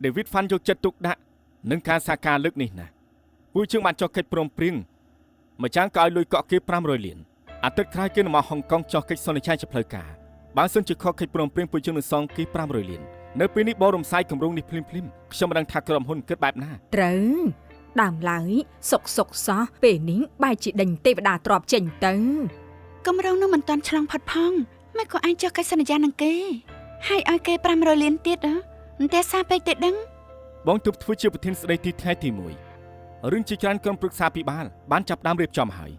David ฟันយកចិត្តទុកដាក់នឹងការសហការលើកនេះណាពួកយើងបានចុះកិច្ចព្រមព្រៀងម្យ៉ាងក៏ឲ្យលុយកក់គេ500លានអាទិត្យក្រោយគេនឹងមកហុងកុងចុះកិច្ចសន្និដ្ឋានជាផ្លូវការបើសិនជាខកកិច្ចព្រមព្រៀងពួកយើងនឹងសងគេ500លាននៅពេលនេះបរំសាយគម្រោងនេះភ្លាមខ្ញុំមិនដឹងថាក្រុមហ៊ុនគិតបែបណាត្រូវដើមឡើយសុកសោះពេលនេះបែរជាដេញទេវតាទ្របចេញទៅគម្រោងនោះមិនទាន់ឆ្លងផុតផងមិនក៏អាចចុះកិច្ចសន្យានឹងគេហើយឲ្យគេ500លានទៀតអន្តេសាពេកទេដឹងបងទើបធ្វើជាប្រធានស្ដីទីថ្ងៃទី1រឿងជាច្រើនក្រុមប្រឹក្សាពិបាលបានចាប់ដើមរៀបចំហើយ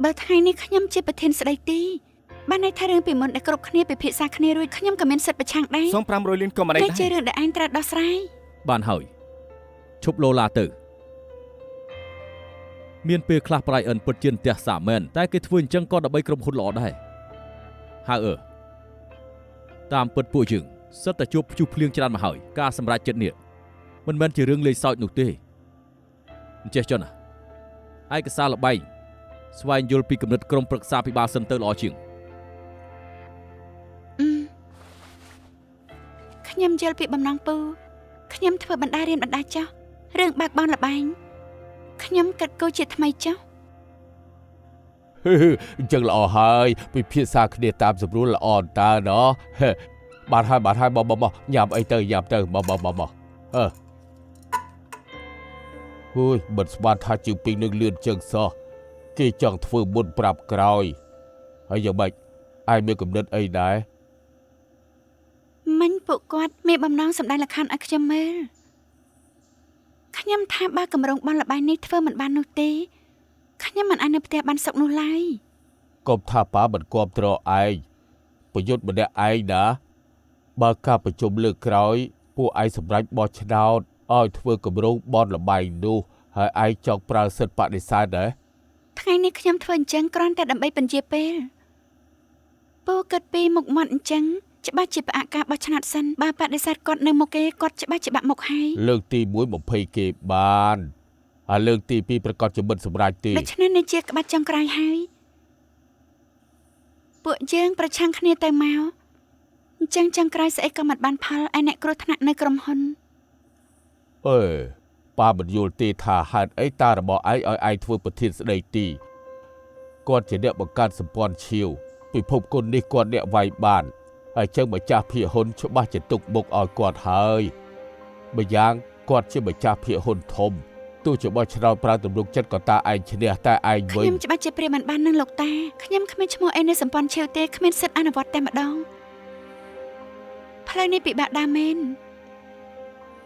បើថ្ងៃនេះខ្ញុំជាប្រធានស្ដីទីបានន័យថារឿងពីមុនដែលគ្រប់គ្នាពិភាក្សាគ្នារួចខ្ញុំក៏មានសិទ្ធិប្រឆាំងដែរសង500លានក៏មិនដែរជារឿងដែលឯងត្រូវដោះស្រាយបានហើយឈប់លោឡាទៅមានពេលខ្លះប្រៃអិនពិតជាផ្ទះសាមែនតែគេធ្វើអញ្ចឹងក៏ដើម្បីក្រុមហ៊ុនល្អដែរហើយតាមពិតពួកយើងសិតតែជួបភ្ជុះភ្លៀងច្រើនមកហើយការសម្រេចចិត្តនេះមិនមែនជារឿងលេងសើចនោះទេអញ្ចេះចុះណាឯកសារល្បែងស្វែងយល់ពីគំនិតក្រុមប្រឹក្សាពិបាលសិនទៅល្អជាងខ្ញុំយល់ពីបំណងពូខ្ញុំធ្វើបណ្ដារៀនបណ្ដាចោះរឿងបាក់បោនល្បែងខ្ញុំកាត់គោជាថ្មីចុះអញ្ចឹងល្អហើយពិភាក្សាគ្នាតាមស្រួលល្អតើណោះបានហើយបញ៉ាំអីទៅបហួយមិនស្មានថាជើងពីងនឹងលឿនជើងសោះគេចង់ធ្វើមុនប្រាប់ក្រោយហើយយ៉ាងម៉េចឯងមានគំនិតអីដែរមិញពួកគាត់មានបំណងសម្ដែងល្ខោនឲ្យខ្ញុំមើលខ្ញុំថាបើកម្រងបនល្បែងនេះធ្វើមិនបាននោះទេខ្ញុំមិនអាចនៅផ្ទះបានសុខនោះឡើយកុំថាប៉ាមិនគាំទ្រឯងប្រយុទ្ធម្នាក់ឯងណាបើការប្រជុំលើកក្រោយពួកឯងសម្រេចបោះឆ្នោតឲ្យធ្វើកម្រងបនល្បែងនោះហើយឯងចង់ប្រើសិទ្ធិបដិសេធដែរថ្ងៃនេះខ្ញុំធ្វើអញ្ចឹងគ្រាន់តែដើម្បីបញ្ជាពេលពូគិតពីមុខមាត់អញ្ចឹងច្បាស់ជាផ្អាកការបោះឆ្នោតសិនបើបដិសេធគាត់នៅមុខគេគាត់ច្បាស់ជាបាក់មុខហើយលើកទី1 20គេបានហើយលើកទី2ប្រកាសជាមិនសម្រេចទេដូច្នេះនេះជាក្បាច់ចុងក្រោយហើយពួកយើងប្រឆាំងគ្នាទៅមកអញ្ចឹងចុងក្រោយស្អីក៏មិនបានផលឯអ្នកគ្រោះថ្នាក់នៅក្រុមហ៊ុនប៉ាមិនយល់ទេថាហេតុអីតារបស់ឯងឲ្យឯងធ្វើប្រធានស្ដីទីគាត់ជាអ្នកបង្កើតសម្ព័ន្ធឈាវពិភពគុណនេះគាត់អ្នកវាយបានហើយចឹងម្ចាស់ភាគហ៊ុនច្បាស់ជាទុកមុខឲ្យគាត់ហើយម្យ៉ាងគាត់ជាម្ចាស់ភាគហ៊ុនធំទោះជាបោះឆ្នោតប្រើទំនុកចិត្តក៏តាឯងឈ្នះតែឯងវិញខ្ញុំច្បាស់ជាព្រាមិនបាននឹងលោកតាខ្ញុំគ្មានឈ្មោះអីនៅសម្ព័ន្ធឈាវទេគ្មានសិទ្ធិអនុវត្តតែម្ដងផ្លូវនេះពិបាកដែរមែន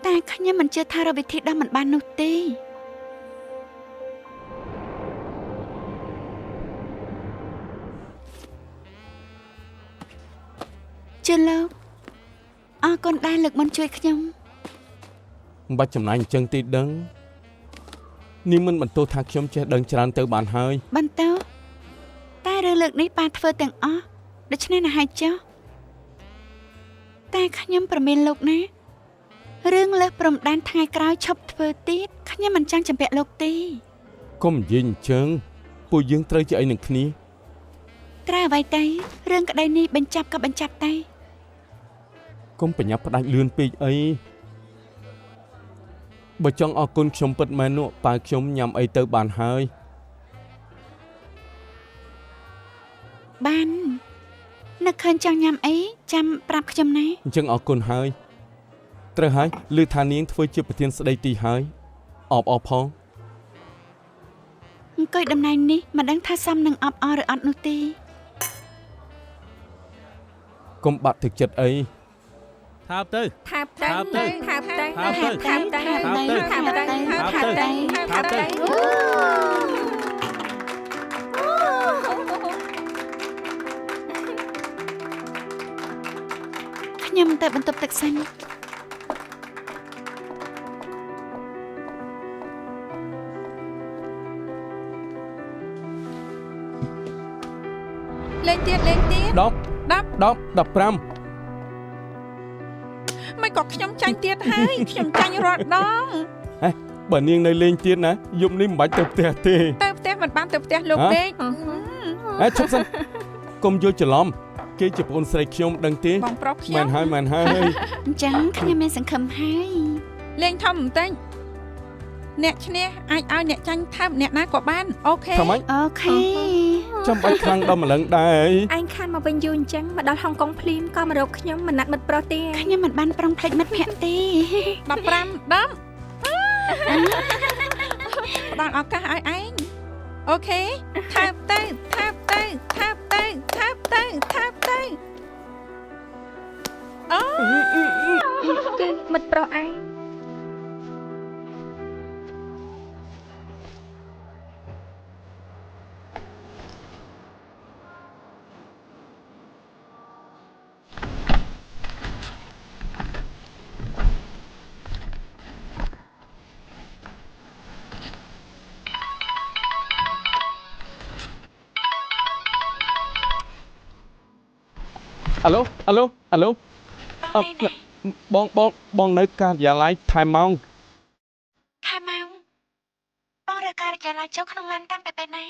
តែខ្ញុំមិនជឿថារកវិធីដោះមិនបាននោះទេជឿលោកអរគុណដែលលើកមុនជួយខ្ញុំមិនបាច់ចំណាយអញ្ចឹងទេដឹងនេះមិនបន្ទោសថាខ្ញុំចេះដឹងច្រើនទៅបានហើយបន្ទោសតែរឿងលើកនេះប៉ាធ្វើទាំងអស់ដូច្នេះណាហើយចុះតែខ្ញុំប្រមានលោកណារឿងលើសព្រំដែនថ្ងៃក្រោយឈប់ធ្វើទៀតខ្ញុំមិនចង់ចម្ពាក់លោកទេកុំនិយាយអញ្ចឹងពួកយើងត្រូវជាអីនឹងគ្នាត្រូវអ្វីទៅរឿងក្តីនេះបញ្ចប់ក៏បញ្ចប់ទៅកុំបញ្ញាប់ផ្ដាច់លឿនពេកអីបើចង់អរគុណខ្ញុំពិតមែននោះប៉ាខ្ញុំញ៉ាំអីទៅបានហើយបាននឹកឃើញចង់ញ៉ាំអីចាំប្រាប់ខ្ញុំណាអញ្ចឹងអរគុណហើយត្រូវហើយឮថានាងធ្វើជាប្រធានស្ដីទីហើយអបអរផងអង្គុយតំណែងនេះមិនដឹងថាសមនឹងអបអរឬអត់នោះទេកុំបាក់ទឹកចិត្តអីថាបទៅខ្ញុំទៅបន្ទប់ទឹកសិនលេងទៀត10 15មិនក៏ខ្ញុំចាញ់ទៀតហើយខ្ញុំចាញ់រាល់ដងបើនាងនៅលេងទៀតណាយប់នេះមិនបាច់ទៅផ្ទះទេទៅផ្ទះមិនបានទៅផ្ទះលោកពេកឈប់សិនកុំយល់ច្រឡំ គេជាប្អូនស្រីខ្ញុំដឹងទេ បងប្រុសខ្ញុំ មែនហើយមែនហើយ អញ្ចឹងខ្ញុំមានសង្ឃឹមហើយ លេងធំបន្តិចអ្នកឈ្នះអាចឲ្យអ្នកចាញ់ថែមអ្នកណាក៏បានអូខេ ថាម៉េច អូខេ ចាំបាច់ខ្លាំងដល់ម្លឹងដែរ ឯងខានមកវិញយូរអញ្ចឹងមកដល់ហុងកុងភ្លាមក៏មករកខ្ញុំមិនណាត់មិត្តប្រុសទេ ខ្ញុំមិនបានប្រុងភ្លេចមិត្តភក្តិទេ 15ដុំផ្ដល់ឱកាសឲ្យឯងអូខេថែបទៅថែបទៅថែបទៅថែបទៅថែបទៅអូ គឺមិត្តប្រុសឯង អាឡូអាឡូអាឡូបងនៅការិយាល័យថៃម៉ោង ថែម៉ោងបងរកការិយាល័យចូលក្នុងឡានតាំងពីពេលណា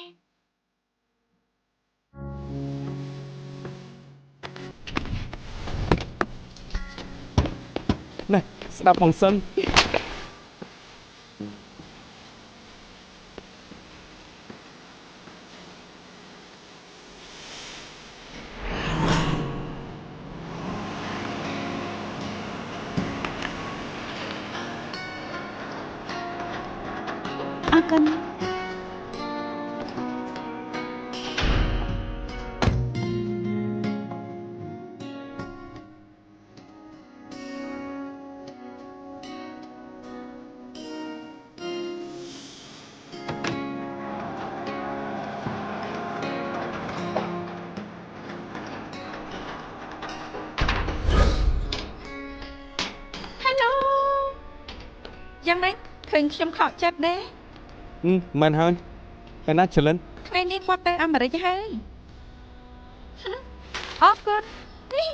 ណែស្ដាប់បងសិន អរគុណ Hello យ៉ាងម៉េចឃើញខ្ញុំខកចិត្តទេ មែនហើយឯណាចលិន ថ្ងៃនេះគាត់ទៅអាមេរិកហើយអរគុណនេះ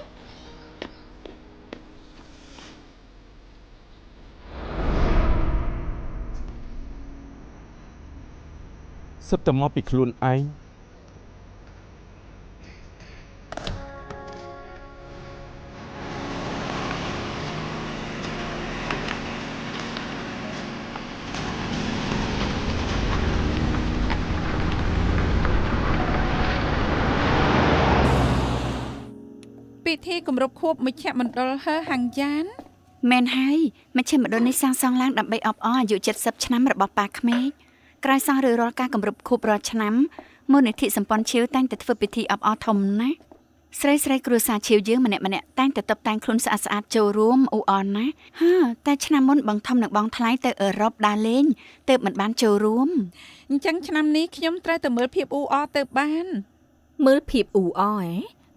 សិតតែមកពីខ្លួនឯង ពិធីគម្រប់ខួបមជ្ឈមណ្ឌលហើហាំងយ៉ាន មែនហើយមជ្ឈមណ្ឌលនេះសាងសង់ឡើងដើម្បីអបអរអាយុ70ឆ្នាំរបស់ប៉ាក្មេកក្រោយសង់ឬរាល់ការគម្រប់ខួបរាល់ឆ្នាំមូលនិធិសម្ព័ន្ធឈៀវតែងតែធ្វើពិធីអបអរធំណាស់ស្រីគ្រួសារឈៀវយើងម្នាក់តែងតែតុបតែងខ្លួនស្អាតចូលរួមអ៊ូអរណាស់តែឆ្នាំមុនបងធំនឹងបងថ្លៃទៅអឺរ៉ុបដើរលេងទើបមិនបានចូលរួម អញ្ចឹងឆ្នាំនេះខ្ញុំត្រូវទៅមើលភាពអ៊ូអរទៅបាន មើលភាពអ៊ូអរ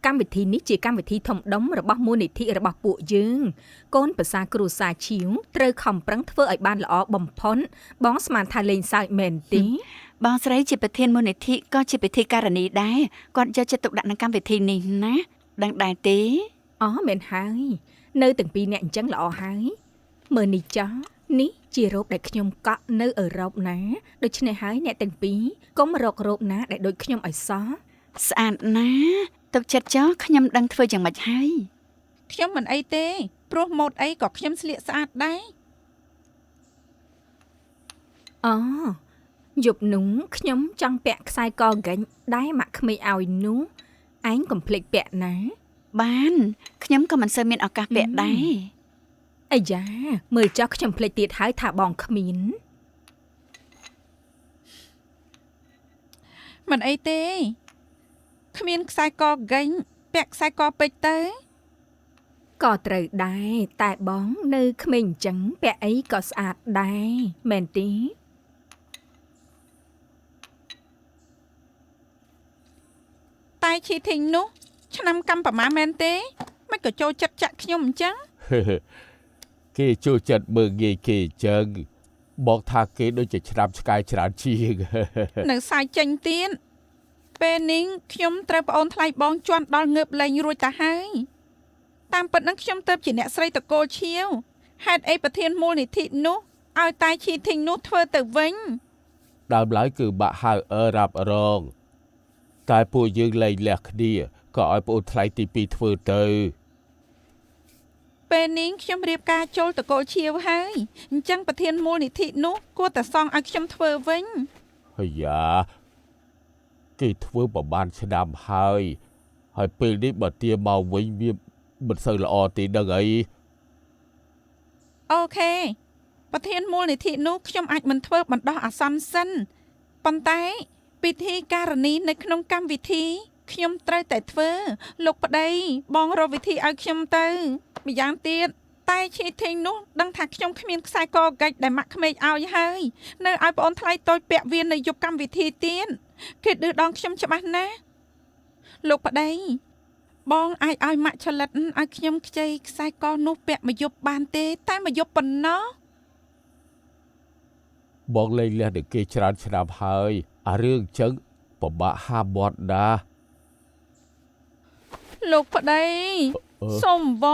កម្មវិធីនេះជាកម្មវិធីធំដុំរបស់មូលនិធិរបស់ពួកយើងកូនប្រសាគ្រូសាឈៀវត្រូវខំប្រឹងធ្វើឲ្យបានល្អបំផុតបងស្មានថាលេងសើចមែនទេ បងស្រីជាប្រធានមូលនិធិក៏ជាពិធីការនីដែរគាត់យកចិត្តទុកដាក់នឹងកម្មវិធីនេះណាដឹងដែរទេ អូមែនហើយនៅទាំងពីរអ្នកអញ្ចឹងល្អហើយមើលនេះចោះនេះជារ៉ូបដែលខ្ញុំកក់នៅអឺរ៉ុបណាដូច្នេះហើយអ្នកទាំងពីរកុំរករ៉ូបណាដែលដូចខ្ញុំឲ្យសោះ ស្អាតណាស់ទុកចិត្តចោះខ្ញុំដឹងធ្វើយ៉ាងម៉េចហើយ ខ្ញុំមិនអីទេព្រោះម៉ូដអីក៏ខ្ញុំស្លៀកស្អាតដែរ អូយប់នោះខ្ញុំចង់ពាក់ខ្សែកហ្គិចដែលម៉ាក់ក្មេងឲ្យនោះឯងកុំភ្លេចពាក់ណា បានខ្ញុំក៏មិនសូវមានឱកាសពាក់ដែរ អាយ៉ាមើលចោះខ្ញុំភ្លេចទៀតហើយថាបងគ្មាន មិនអីទេគ្មានខ្សែកហ្គិញពាក់ខ្សែកពេជ្រទៅ ក៏ត្រូវដែរតែបងនៅក្មេងអញ្ចឹងពាក់អីក៏ស្អាតដែរមែនទេ តែឈីធីងនោះឆ្នាំកម្មប្រមាមែនទេមិនក៏ចូលចិត្តចាក់ខ្ញុំអញ្ចឹង គេចូលចិត្តមើងងាយគេអញ្ចឹងบอกថាគេដូចជាឆ្លាប់ឆ្កែច្រើនជាង នៅសាយចេញទៀតពេលនេះខ្ញុំត្រូវប្អូនថ្លៃបងជន់ដល់ងើបលេងរួចទៅហើយតាមពិតនឹងខ្ញុំទៅជាអ្នកស្រីតកូលឈៀវហេតុអីប្រធានមូលនិធិនោះឲ្យតែឈីធីងនោះធ្វើទៅវិញ ដើមឡើយគឺបាក់ហៅអឺរ៉ាប់រងតែពួកយើងលែងលះគ្នា ក៏ឲ្យប្អូនថ្លៃទី2ធ្វើទៅ ពេលនេះខ្ញុំរៀបការចូលតកូលឈៀវហើយអញ្ចឹងប្រធានមូលនិធិនោះគួរតែសងឲ្យខ្ញុំធ្វើវិញ ហើយយ៉ាគេធ្វើប្រហែលឆ្នាំហើយពេលនេះបើទាមកវិញវាមិនសូវល្អទេដឹងអី អូខេប្រធានមូលនិធិនោះខ្ញុំអាចមិនធ្វើបណ្ដោះអាសន្នសិនប៉ុន្តែពិធីការនីនៅក្នុងកម្មវិធីខ្ញុំត្រូវតែធ្វើលោកប្តីបងរកវិធីឲ្យខ្ញុំទៅម្យ៉ាងទៀតតែឈីធេងនោះដឹងថាខ្ញុំគ្មានខ្សែកហ្កិចដែលម៉ាក់ក្មេកឲ្យហើយនៅឲ្យប្អូនថ្លៃតូចពាក់វានៅយប់កម្មវិធីទៀតគេឌឺដងខ្ញុំច្បាស់ណាស់លោកប្តីបងអាចឲ្យម៉ាក់ឆលិតឲ្យខ្ញុំខ្ចីខ្សែកនោះពាក់មួយយប់បានទេតែមួយយប់ប៉ុណ្ណោះ បងលេងលះនឹងគេច្រើនឆ្នាំហើយអារឿងចឹងពិបាកហាមមាត់ណាស់ លោកប្តីសុំវ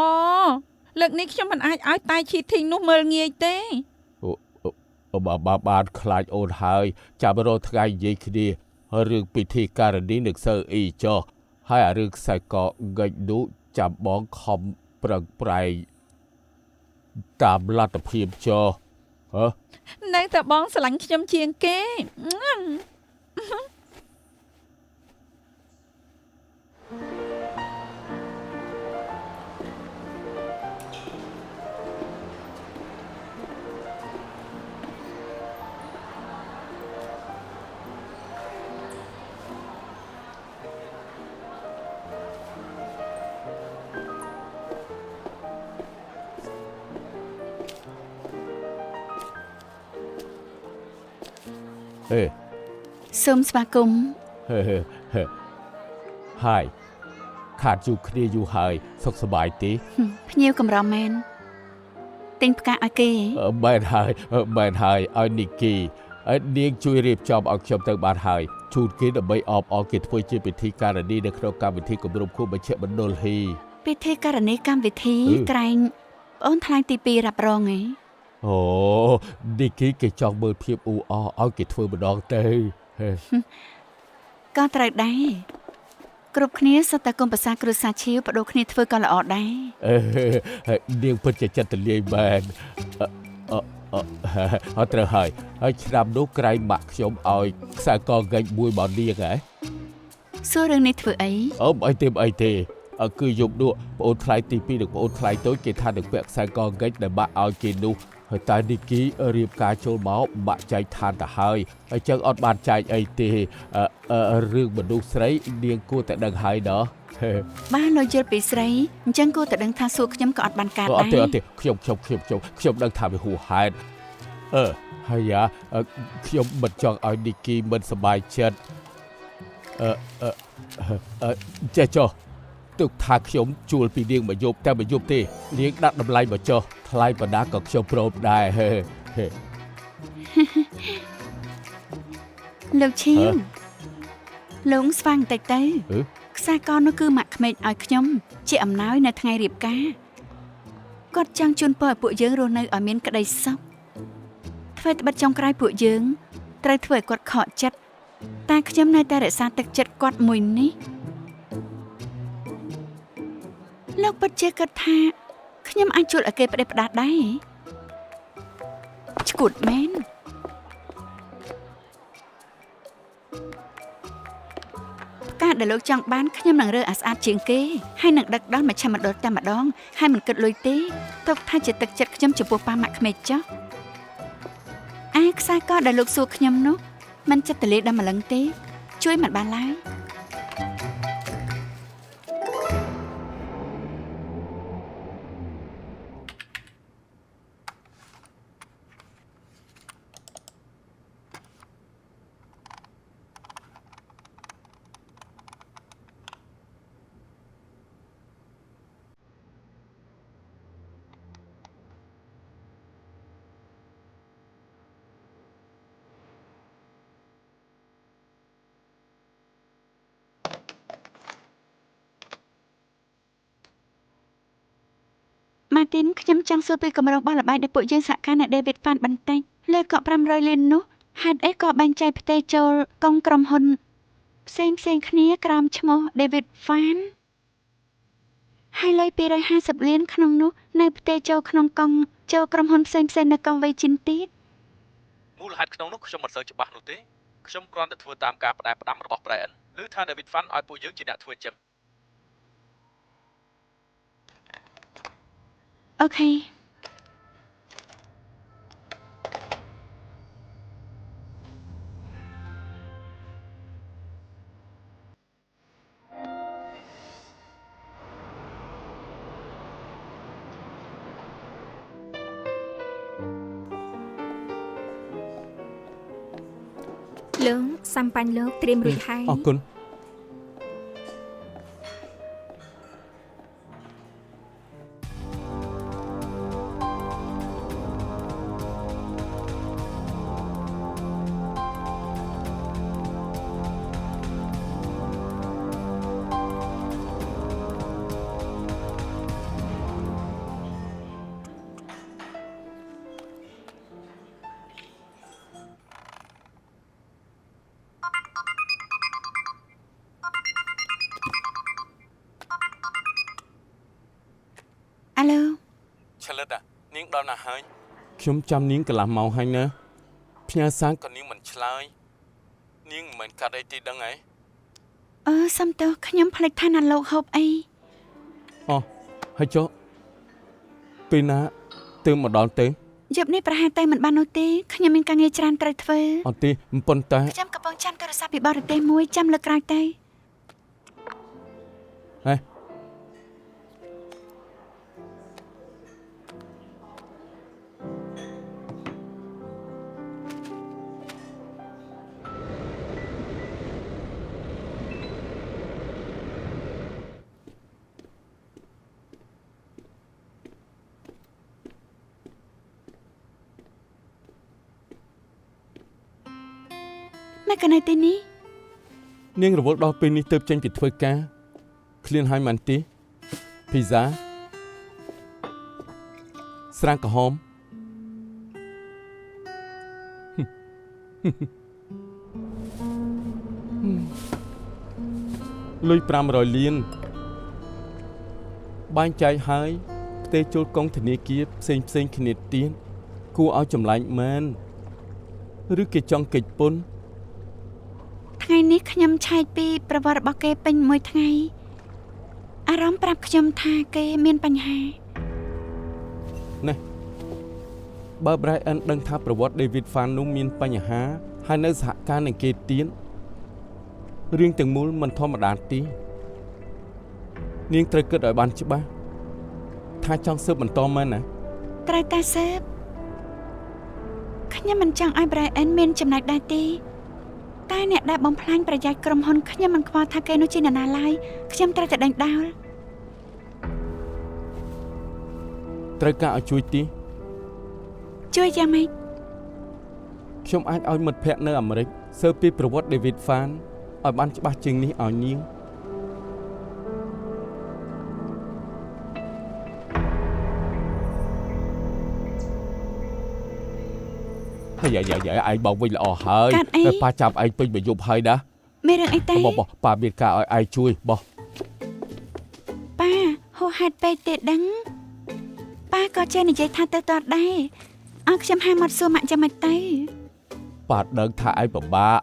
លើកនេះខ្ញុំមិនអាចឲ្យតែឈីធីងនោះមើលងាយទេ បានខ្លាចអូនហើយចាំរកថ្ងៃនិយាយគ្នារឿងពិធីការនីនឹងសើអ៊ីចុះហើយអារឿងខ្សែកហ្កិចនោះចាំបងខំប្រឹងប្រែងតាមលទ្ធភាពចុះហ៎ នៅតែបងស្រឡាញ់ខ្ញុំជាងគេ ហេ សូមស្វាគមន៍ ហើយខាតជួបគ្នាយូរហើយសុខសប្បាយទេ ភ្ញៀវកម្រមែនទិញផ្កាឲ្យគេ មែនហើយឲ្យនីគីនាងជួយរៀបចំឲ្យខ្ញុំទៅបានហើយជូនគេដើម្បីអបអរគេធ្វើជាពិធីការនីនៅក្នុងកម្មវិធីគម្រប់ខួបមជ្ឈមណ្ឌលហ៊ី ពិធីការនីកម្មវិធីក្រែងប្អូនថ្លៃទី2រ៉ាប់រងឯង អូនីគីគេចង់មើលភាពអ៊ូអរឲ្យគេធ្វើម្ដងទៅ ក៏ត្រូវដែរគ្រប់គ្នាសុទ្ធតែគុំភាសាគ្រួសារឈៀវបដូរគ្នាធ្វើក៏ល្អដែរ នាងពិតជាចិត្តទលាយមែនអត់ត្រូវហើយឆ្នាំនោះក្រែងម៉ាក់ខ្ញុំឲ្យខ្សែកហ្កិចមួយមកនាងហ៎ សួររឿងនេះធ្វើអី អីទេគឺយប់នោះប្អូនថ្លៃទី2និងប្អូនថ្លៃតូចគេថានឹងពាក់ខ្សែកហ្កិចដែលបាក់ឲ្យគេនោះហើយតែនីគីរៀបការចូលមកបាក់ចែកឋានទៅហើយចឹងអត់បានចែកអីទេរឿងមនុស្សស្រីនាងគួរតែដឹងហើយណោះ បានលោកយល់ពីស្រីអញ្ចឹងគួរតែដឹងថាសួរខ្ញុំក៏អត់បានការដែរ អត់ទេខ្ញុំដឹងថាវាហួសហេតុហើយខ្ញុំមិនចង់ឲ្យនីគីមិនសប្បាយចិត្តចេះចុះទុកថាខ្ញុំជួលពីនាងមួយយប់តែមួយយប់ទេនាងដាក់តម្លៃមកចុះថ្លៃបណ្ដាក៏ខ្ញុំព្រមដែរ លោកឈៀវលោកស្វាងបន្តិចទៅខ្សែកនោះគឺម៉ាក់ក្មេកឲ្យខ្ញុំជាអំណោយនៅថ្ងៃរៀបការគាត់ចង់ជូនពរឲ្យពួកយើងរស់នៅឲ្យមានក្តីសុខធ្វើត្បិតចុងក្រោយពួកយើងត្រូវធ្វើឲ្យគាត់ខកចិត្តតែខ្ញុំនៅតែរក្សាទឹកចិត្តគាត់មួយនេះលោកពិតជាគិតថាខ្ញុំអាចជួលឲ្យគេផ្ដេសផ្ដាស់ដែរឈួតមែនផ្កាដែលលោកចង់បានខ្ញុំនឹងរើអាស្អាតជាងគេហើយនឹងដឹកដល់មជ្ឈមណ្ឌលតែម្ដងហើយមិនគិតលុយទេទុកថាជាទឹកចិត្តខ្ញុំចំពោះប៉ាម៉ាក់ក្មេកចុះខ្សែកដែលលោកសួរខ្ញុំនោះមិនចិត្តទលាដល់ម្លឹងទេជួយមិនបានឡើយម៉ាទីនខ្ញុំចង់សួរពីគម្រោងបោះល្បែងដែលពួកយើងសហការនៅ David Fan បន្តិចលើកកក់500លាននោះហេតុអីក៏បែងចែកផ្ទៃចូលកងក្រុមហ៊ុន ផ្សេងគ្នាក្រោមឈ្មោះ David Fan ហើយលុយ250លានក្នុងនោះនៅផ្ទេរចូលក្នុងកង់ចូលក្រុមហ៊ុនផ្សេងនៅកង់វេជីនទៀត មូលហេតុក្នុងនោះខ្ញុំមិនសូវច្បាស់នោះទេខ្ញុំគ្រាន់តែធ្វើតាមការផ្ដាំរបស់ Brian ឬថា David Fan ឲ្យពួកយើងជាអ្នកធ្វើអញ្ចឹង អូខេ លោកសំបញ្ញលោកត្រៀមរួចហើយ អរគុណ អាឡូ ឆលិតនាងដល់ណាហើយ ខ្ញុំចាំនាងកន្លះម៉ោងហើយណាផ្ញើសារ ក៏នាងមិនឆ្លើយនាងមិនមែនកាត់អីទេដឹងហ៎ សំទោសខ្ញុំភ្លេចថាណាលោកហូបអី អូហើយចុះពេលណាទើបមកដល់ទេ យប់នេះប្រហែលតែមិនបាននោះទេខ្ញុំមានការងារច្រើនត្រូវធ្វើ អត់ទេប៉ុន្តែ ខ្ញុំកំពុងចាំទូរស័ព្ទពីបរទេសមួយចាំលើកក្រោយទៅ ហេ មកកណៃទីនេះ នាងរវល់ដល់ពេលនេះទើបចេញពីធ្វើការឃ្លានហើយមិនទេភីហ្សាស្រាក្រហមលុយ500លានបែងចែកហើយផ្ទេរចូលកងធនាគារផ្សេងគ្នាទៀតគួរឲ្យចម្លែកមែនឬគេចង់កិច្ចពន្ធ ថ្ងៃនេះខ្ញុំឆែកពីប្រវត្តិរបស់គេពេញមួយថ្ងៃអារម្មណ៍ប្រាប់ខ្ញុំថាគេមានបញ្ហា ណែបើ Brian ដឹងថាប្រវត្តិ David Fan នោះមានបញ្ហាហើយនៅសហការនឹងគេទៀតរឿងទាំងមូលមិនធម្មតាទេនាងត្រូវគិតឲ្យបានច្បាស់ថាចង់ស៊ើបបន្តមែនណា ត្រូវតែស៊ើបខ្ញុំមិនចង់ឲ្យ Brian មានចំណែកដែរទេតែអ្នកដែលបំផ្លាញប្រយោជន៍ក្រុមហ៊ុនខ្ញុំមិនខ្វល់ថាគេនោះជានរណាឡើយខ្ញុំត្រូវតែដេញដោល ត្រូវការឲ្យជួយទី ជួយយ៉ាងម៉េច ខ្ញុំអាចឲ្យមិត្តភ័ក្តិនៅអាមេរិកស៊ើបពីប្រវត្តិ David Fan ឲ្យបានច្បាស់ជាងនេះឲ្យនាងហើយឯងបោកវិញល្អហើយប៉ាចាប់ឯងពេញមួយយប់ហើយណា មានរឿងអីទេ បោះប៉ាមានការឲ្យឯងជួយបោះ ប៉ាហូហេតុពេកទេដឹងប៉ាក៏ចេះនិយាយថាទៅតតដែរអើខ្ញុំហាមាត់សួរម៉ាក់ចាំមិនទៅ ប៉ាដឹងថាឯងពិបាក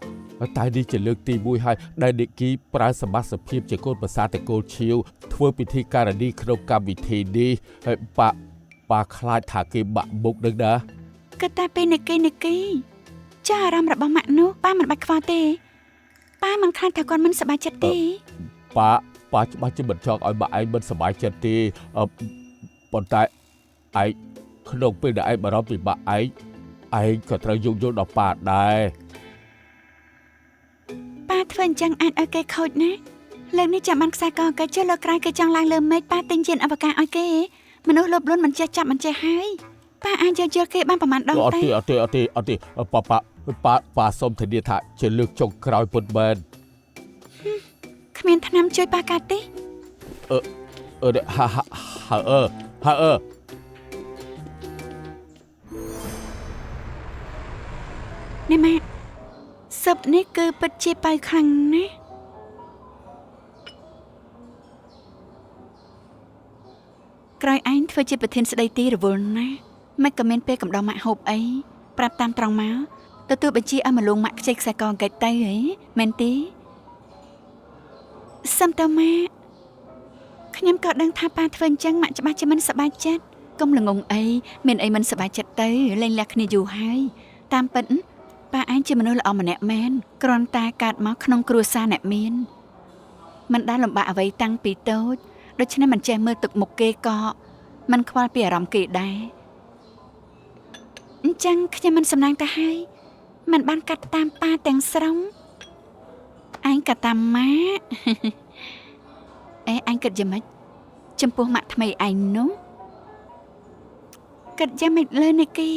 តែនេះជាលើកទី1ហើយដែលនិគីប្រើសម្បត្តិសភាពជាកូនប្រសាតកូលឈៀវធ្វើពិធីការនីក្នុងកម្មវិធីនេះហើយប៉ាខ្លាចថាគេបាក់មុខនឹងណា គិតតែពេលនិគីចាអារម្មណ៍របស់ម៉ាក់នោះប៉ាមិនបាច់ខ្វល់ទេប៉ាមិនខ្លាចថាគាត់មិនសប្បាយចិត្តទេ ប៉ាច្បាស់ជាមិនចង់ឲ្យម៉ាក់ឯងមិនសប្បាយចិត្តទេប៉ុន្តែឯងក្នុងពេលដែលឯងបារម្ភពីម៉ាក់ឯងក៏ត្រូវយោគយល់ដល់ប៉ាដែរ ប៉ាធ្វើអញ្ចឹងអាចឲ្យគេខូចណាលើកនេះចាំបានខ្សែកគេជិះលើក្រៅគេចង់ឡើងលើមេឃប៉ាទិញយានអវកាសឲ្យគេមនុស្សលោភលន់មិនចេះចាប់មិនចេះហើយប៉ាអាចយកគេបានប្រហែលដងទេអត់ទេប៉ាសុំធានាថាជាលើកចុងក្រោយពុតមែន គ្មានថ្នាំជួយប៉ាកាត់ទេ ហើនេះម៉ាក់សឹបនេះគឺពិតជាប៉ៅខ្លាំងណាស់ ក្រោយឯងធ្វើជាប្រធានស្ដីទីរវល់ណាស់មិនក៏មានពេលកំដរម៉ាក់ហូបអីប្រាប់តាមត្រង់មកទទួលបញ្ជាឲ្យមកលងម៉ាក់ខ្ចីខ្សែកអង្កេតទៅហ៎មែនទេសំតម៉ាក់ខ្ញុំក៏ដឹងថាប៉ាធ្វើអញ្ចឹងម៉ាក់ច្បាស់ជាមិនសប្បាយចិត្តកុំល្ងងអីមានអីមិនសប្បាយចិត្តទៅលែងលះគ្នាយូរហើយតាមពិតប៉ាឯងជាមនុស្សល្អម្នាក់មែនគ្រាន់តែកើតមកក្នុងគ្រួសារអ្នកមានមិនដែលលំបាកអ្វីតាំងពីតូចដូច្នេះមិនចេះមើលទឹកមុខគេក៏មិនខ្វល់ពីអារម្មណ៍គេដែរអញ្ចឹងខ្ញុំមិនសំណាងទៅហើយមិនបានកាត់តាមប៉ាទាំងស្រុងឯងកាត់តាមម៉ាក់ឯងគិតយ៉ាងម៉េចចំពោះម៉ាក់ថ្មីឯងនោះគិតយ៉ាងម៉េចលើនេះគេ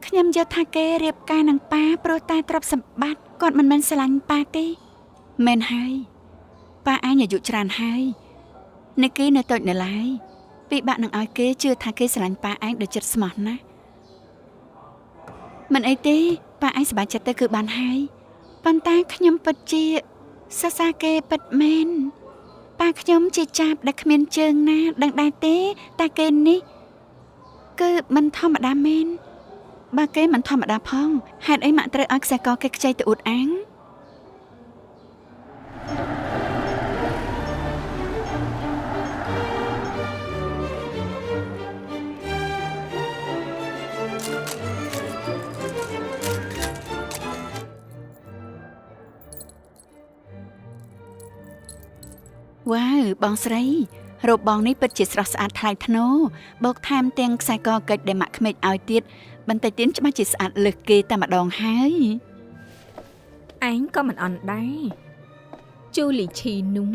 ខ្ញុំយល់ថាគេរៀបការនឹងប៉ាព្រោះតែទ្រព្យសម្បត្តិគាត់មិនមែនស្រឡាញ់ប៉ាទេមែនហើយប៉ាឯងអាយុច្រើនហើយនេះគេនៅតូចនៅឡើយពិបាកនឹងឲ្យគេជឿថាគេស្រឡាញ់ប៉ាឯងដោយចិត្តស្មោះណាស់មិនអីទេប៉ាឯងសប្បាយចិត្តទៅគឺបានហើយប៉ុន្តែខ្ញុំពិតជាសរសើរគេពិតមែនប៉ាខ្ញុំជាចាបដែលគ្មានជើងណាដឹងដែរទេតែគេនេះគឺមិនធម្មតាមែនបើគេមិនធម្មតាផងហេតុអីម៉ាក់ត្រូវឲ្យខ្សែកគេខ្ចីទៅអួតអាងវ៉ាវបងស្រីរោបបងនេះពិតជាស្រស់ស្អាតថ្លៃថ្នូរបូកថែមទាំងខ្សែកកិច្ចដែលម៉ាក់ក្មេកឲ្យទៀតបន្តិចទៀតច្បាស់ជាស្អាតលើសគេតែម្ដងហើយឯងក៏មិនអន់ដែរជូលីឈីនោះ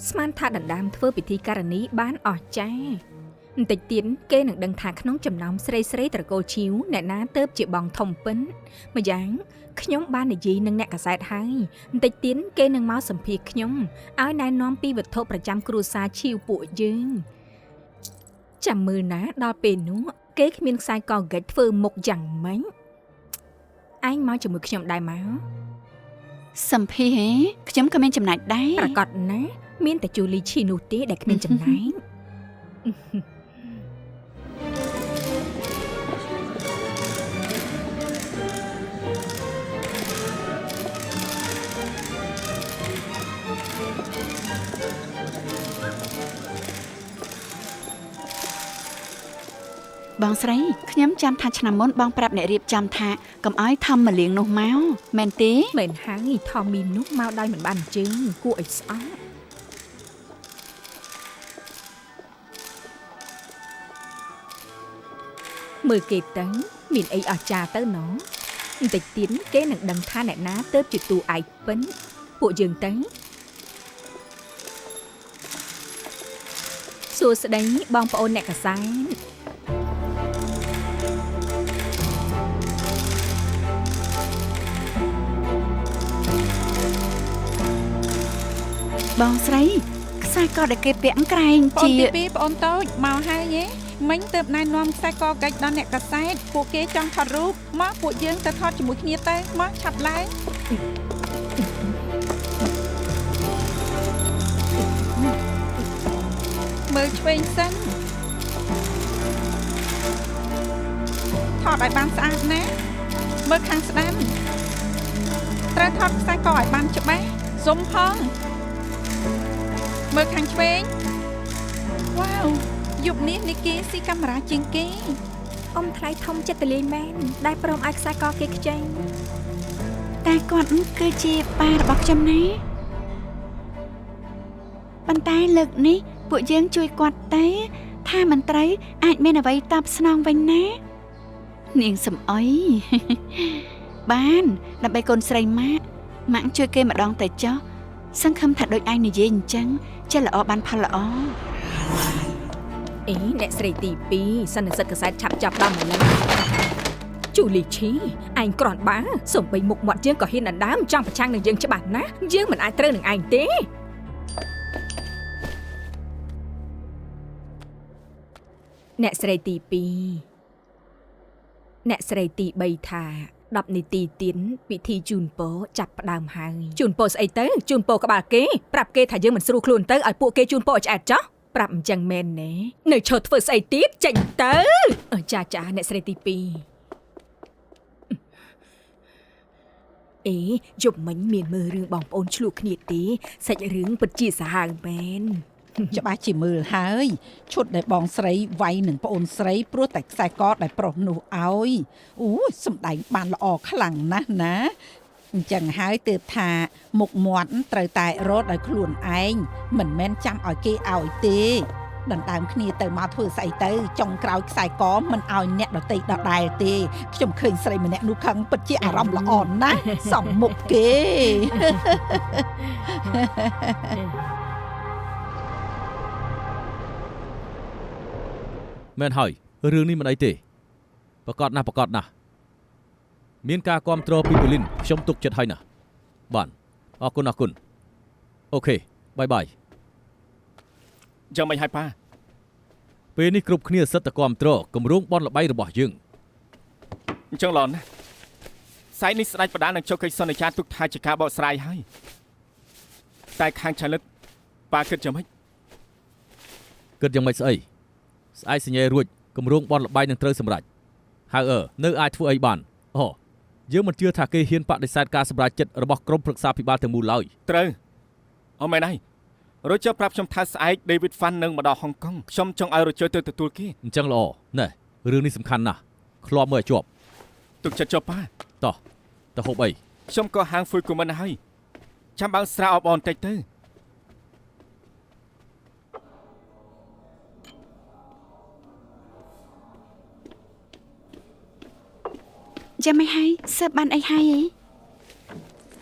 ស្មានថាដណ្ដើមធ្វើពិធីការនីបានអស្ចារ្យបន្តិចទៀតគេនឹងដឹងថាក្នុងចំណោមស្រីស្រីត្រកូលឈីវអ្នកណាទៅជាបងធំពិនម្យ៉ាងខ្ញុំបាននិយាយនឹងអ្នកកាសែតហើយបន្តិចទៀតគេនឹងមកសម្ភាសខ្ញុំឲ្យណែនាំពីវត្ថុប្រចាំគ្រួសារឈីវពួកយើងចាំមើលណាដល់ពេលនោះគេគ្មានខ្សែកហ្គិចធ្វើមុខយ៉ាងម៉េចឯងមកជាមួយខ្ញុំដែរមកសម្ភារខ្ញុំក៏មានចំណែកដែរប្រកាសណាមានតែជូលីឈីនោះទេដែលគ្មានចំណែកបងស្រីខ្ញុំចាំថាឆ្នាំមុនបងប្រាប់អ្នករៀបចំថាកុំឲ្យថំម្លៀងនោះមកមែនទេមែនហើយថមមីនោះមកដោយមិនបានអញ្ជើញគួរឲ្យស្អប់មើលគេទៅមានអីអស្ចារ្យទៅណោះបន្តិចទៀតគេនឹងដឹងថាអ្នកណាទៅជាតួឯកពិនពួកយើងទៅសួស្តីបងប្អូនអ្នកកាសែតបងស្រីខ្សែកដែលគេពាក់ក្រែងជាបងទី2បងតូចមកហើយហ៎មិញទៅណែនាំខ្សែកកិច្ចដល់អ្នកកាសែតពួកគេចង់ថតរូបមកពួកយើងទៅថតជាមួយគ្នាទៅមកឆាប់ឡើងមើលឆ្វេងសិនថតឲ្យបានស្អាតណាមើលខាងស្ដាំត្រូវថតខ្សែកឲ្យបានច្បាស់ស៊ុំផងមើលខាងឆ្វេងវ៉ាវយប់នេះនីគីស៊ីកាមេរ៉ាជាងគេអ៊ំថ្លៃធំចិត្តទលាយមែនដែលព្រមឲ្យខ្សែកគេខ្ចីតែគាត់គឺជាប៉ារបស់ខ្ញុំណាប៉ុន្តែលើកនេះពួកយើងជួយគាត់ទៅថាមន្ត្រីអាចមានអ្វីតបស្នងវិញណានាងសំអុយបានដើម្បីកូនស្រីម៉ាក់ជួយគេម្ដងតែចុះសង្ឃឹមថាដូចឯងនិយាយអញ្ចឹងចេះល្អបានផលល្អអេអ្នកស្រីទី2សន្និសីទកាសែតឆាប់ចាប់ដល់ម្ល៉េះជូលីឈីឯងគ្រាន់បើសំបីមុខមាត់យើងក៏ហ៊ានដណ្ដើមចង់ប្រឆាំងនឹងយើងច្បាស់ណាស់យើងមិនអាចត្រូវនឹងឯងទេអ្នកស្រីទី2អ្នកស្រីទី3ថា10នាទីទៀតពិធីជូនពរចាប់ផ្ដើមហើយជូនពរស្អីទៅជូនពរក្បាលគេប្រាប់គេថាយើងមិនស្រួលខ្លួនទៅឲ្យពួកគេជូនពរឆ្អែតចោះ ប្រាប់អញ្ចឹងមែនណែនៅឈរធ្វើស្អីទៀតចេញទៅចាអ្នកស្រីទី2អេយប់មិញមានមើលរឿងបងប្អូនឆ្លោះគ្នាទេសាច់រឿងពិតជាសាហាវមែន ច្បាស់ជាមើលហើយឈុតដែលបងស្រីវាយនឹងប្អូនស្រីព្រោះតែខ្សែកដែលប្រុសនោះឲ្យអូសំដែងបានល្អខ្លាំងណាស់ណាអញ្ចឹងហើយទើបថាមុខមាត់ត្រូវតែរត់ដោយខ្លួនឯងមិនមែនចាំឲ្យគេឲ្យទេដណ្ដើមគ្នាទៅមកធ្វើស្អីទៅចុងក្រោយខ្សែកមិនឲ្យអ្នកដតីដដែលទេខ្ញុំឃើញស្រីម្នាក់នោះខឹងពិតជាអារម្មណ៍ល្អណាស់សំមុខគេ មែនហើយរឿងនេះមិនអីទេប្រកបណាស់មានការគាំទ្រពីប៉ូលីនខ្ញុំទុកចិត្តហើយណាបាទអរគុណអូខេបាយយ៉ាងមិនហើយប៉ា ពេលនេះគ្រប់គ្នាសិតតែគាំទ្រគម្រោងបនលបៃរបស់យើង អញ្ចឹងឡនណាស្អែកនេះស្ដេចបដាលនឹងចុះកិច្ចសន្យាទុកថាជាការបកស្រាយហើយតែខាងឆាលិតប៉ាគិតយ៉ាងម៉េច គិតយ៉ាងម៉េចស្អីស្អែកសញ្ញារួចគម្រោងបនលបៃនឹងត្រូវសម្រេចហើយនៅអាចធ្វើអីបានអូយើងមិនជឿថាគេហ៊ានបដិសេធការសម្រេចចិត្តរបស់ក្រុមប្រឹក្សាភិបាលទាំងមូលឡើយ ត្រូវអមែនហើយរជើប្រាប់ខ្ញុំថាស្អែក David Fan នឹងមកដល់ហុងកុងខ្ញុំចង់ឲ្យរជើទៅទទួលគេ អញ្ចឹងល្អណែរឿងនេះសំខាន់ណាស់ឃ្លាំមើលឲ្យជាប់ ទុកចិត្តចុះប៉ា តោះទៅហូបអី ខ្ញុំក៏ហាងហ្វុយគូមិនហើយចាំបើស្រាអបអនតិចទៅ ចាំមិនហើយសើបបានអីហើយ